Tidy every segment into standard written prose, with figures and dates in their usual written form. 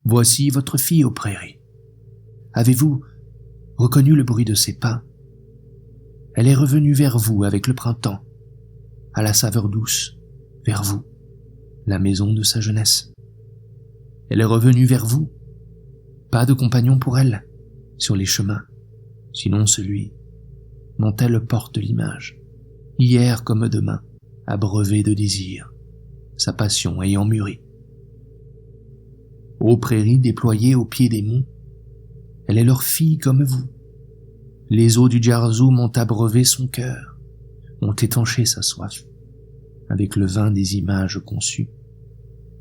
Voici votre fille aux prairies. Avez-vous reconnu le bruit de ses pas? Elle est revenue vers vous avec le printemps, à la saveur douce, vers vous, la maison de sa jeunesse. Elle est revenue vers vous, pas de compagnon pour elle, sur les chemins, sinon celui dont elle porte l'image, hier comme demain, abreuvé de désir, sa passion ayant mûri. Aux prairies déployées au pied des monts, elle est leur fille comme vous. Les eaux du Djarzoum ont abreuvé son cœur, ont étanché sa soif, avec le vin des images conçues.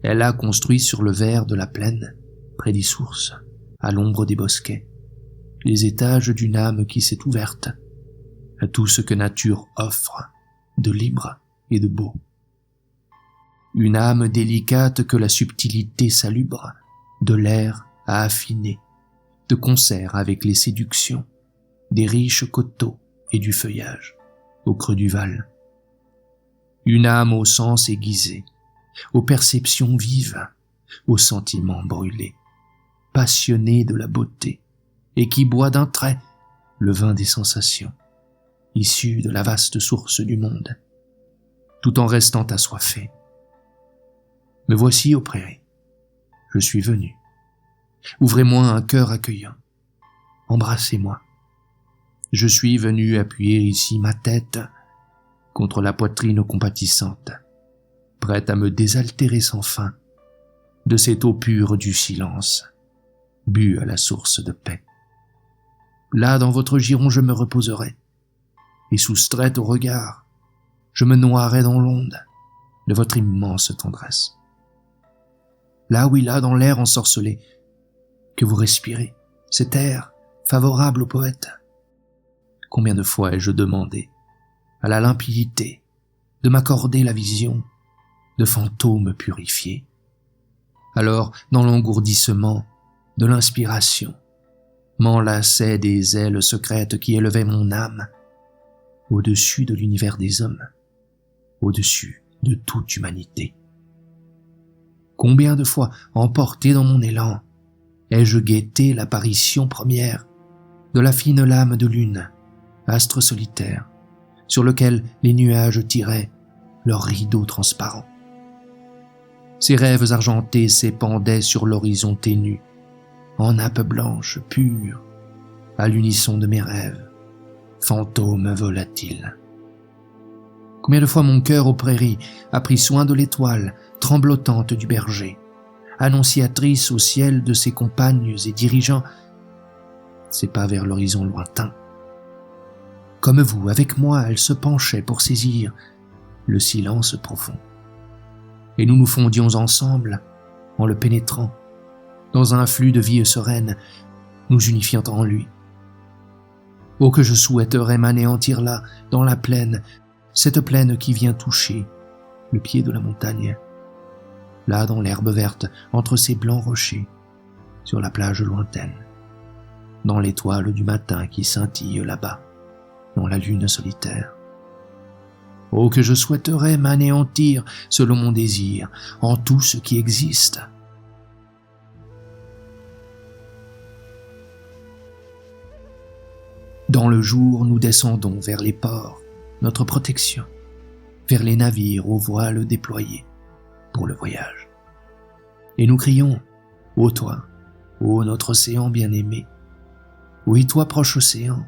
Elle a construit sur le verre de la plaine, près des sources, à l'ombre des bosquets, les étages d'une âme qui s'est ouverte à tout ce que nature offre de libre et de beau. Une âme délicate que la subtilité salubre de l'air a affinée, de concert avec les séductions des riches coteaux et du feuillage au creux du Val. Une âme aux sens aiguisés, aux perceptions vives, aux sentiments brûlés, passionnée de la beauté, et qui boit d'un trait le vin des sensations, issu de la vaste source du monde, tout en restant assoiffée. Me voici aux prairies. Je suis venu. Ouvrez-moi un cœur accueillant. Embrassez-moi. Je suis venu appuyer ici ma tête contre la poitrine compatissante, prête à me désaltérer sans fin de cette eau pure du silence, bue à la source de paix. Là, dans votre giron, je me reposerai, et soustraite au regard, je me noierai dans l'onde de votre immense tendresse. Là, oui, là, dans l'air ensorcelé que vous respirez, cet air favorable au poète. Combien de fois ai-je demandé à la limpidité de m'accorder la vision de fantômes purifiés. Alors, dans l'engourdissement de l'inspiration, m'enlaçaient des ailes secrètes qui élevaient mon âme au-dessus de l'univers des hommes, au-dessus de toute humanité. Combien de fois, emporté dans mon élan, ai-je guetté l'apparition première de la fine lame de lune, astre solitaire, sur lequel les nuages tiraient leurs rideaux transparents. Ces rêves argentés s'épandaient sur l'horizon ténu, en nappe blanche, pure, à l'unisson de mes rêves, fantômes volatiles. Combien de fois mon cœur aux prairies a pris soin de l'étoile tremblotante du berger, annonciatrice au ciel de ses compagnes et dirigeant ses pas vers l'horizon lointain. Comme vous, avec moi, elle se penchait pour saisir le silence profond. Et nous nous fondions ensemble, en le pénétrant, dans un flux de vie sereine, nous unifiant en lui. Oh, que je souhaiterais m'anéantir là, dans la plaine, cette plaine qui vient toucher le pied de la montagne. Là, dans l'herbe verte, entre ces blancs rochers, sur la plage lointaine, dans l'étoile du matin qui scintille là-bas, dans la lune solitaire. Oh, que je souhaiterais m'anéantir selon mon désir, en tout ce qui existe. Dans le jour, nous descendons vers les ports, notre protection, vers les navires aux voiles déployés pour le voyage. Et nous crions, ô toi, ô notre océan bien-aimé, oui toi proche océan,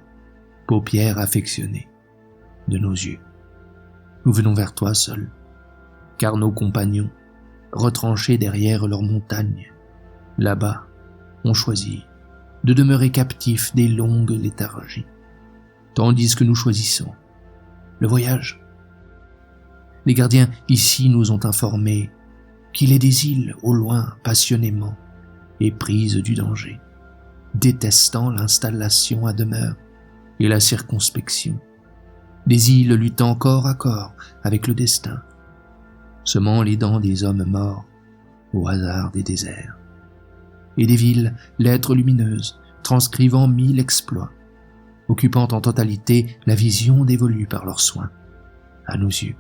paupières affectionnées de nos yeux. Nous venons vers toi seul, car nos compagnons, retranchés derrière leurs montagnes, là-bas, ont choisi de demeurer captifs des longues léthargies, tandis que nous choisissons le voyage. Les gardiens ici nous ont informés qu'il est des îles au loin passionnément éprises du danger, détestant l'installation à demeure et la circonspection, des îles luttant corps à corps avec le destin, semant les dents des hommes morts au hasard des déserts, et des villes, lettres lumineuses, transcrivant 1000 exploits, occupant en totalité la vision dévolue par leurs soins, à nos yeux,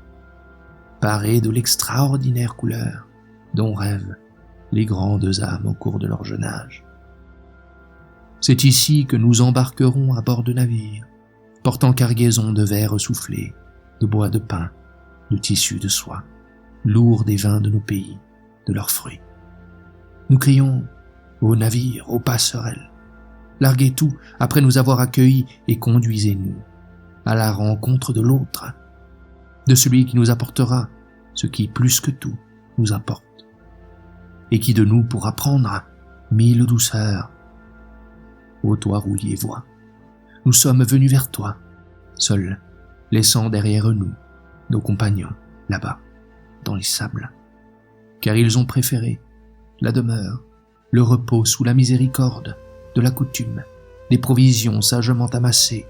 parés de l'extraordinaire couleur dont rêvent les grandes âmes au cours de leur jeune âge. C'est ici que nous embarquerons à bord de navires, portant cargaison de verres soufflés, de bois de pin, de tissus de soie, lourds des vins de nos pays, de leurs fruits. Nous crions « Aux navires, aux passerelles !» Larguez tout après nous avoir accueillis et conduisez-nous à la rencontre de l'autre, de celui qui nous apportera ce qui, plus que tout, nous importe, et qui de nous pourra prendre 1000 douceurs. Ô toi roulier, vois, nous sommes venus vers toi, seuls, laissant derrière nous nos compagnons, là-bas, dans les sables, car ils ont préféré la demeure, le repos sous la miséricorde de la coutume, des provisions sagement amassées,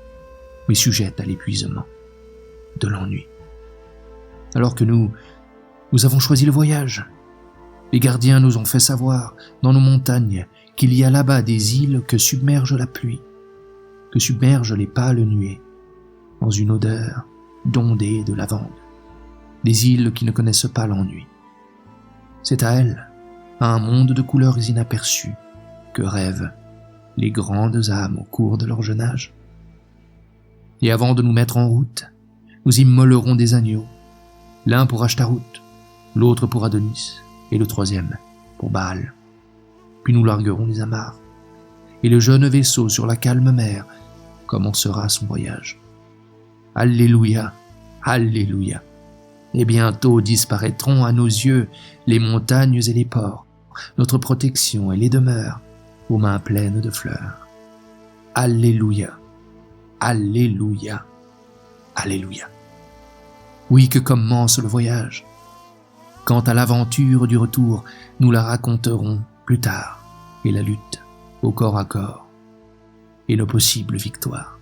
mais sujettes à l'épuisement, de l'ennui. Alors que nous avons choisi le voyage, les gardiens nous ont fait savoir, dans nos montagnes, qu'il y a là-bas des îles que submerge la pluie, que submergent les pâles nuées, dans une odeur d'ondée de lavande, des îles qui ne connaissent pas l'ennui. C'est à elles, à un monde de couleurs inaperçues, que rêvent les grandes âmes au cours de leur jeune âge. Et avant de nous mettre en route, nous immolerons des agneaux, l'un pour Ashtarout, l'autre pour Adonis, et le troisième pour Baal. Puis nous larguerons les amarres, et le jeune vaisseau sur la calme mer commencera son voyage. Alléluia, Alléluia. Et bientôt disparaîtront à nos yeux les montagnes et les ports, notre protection et les demeures, aux mains pleines de fleurs. Alléluia, Alléluia, Alléluia. Oui, que commence le voyage. Quant à l'aventure du retour, nous la raconterons plus tard, et la lutte au corps à corps, et nos possibles victoires.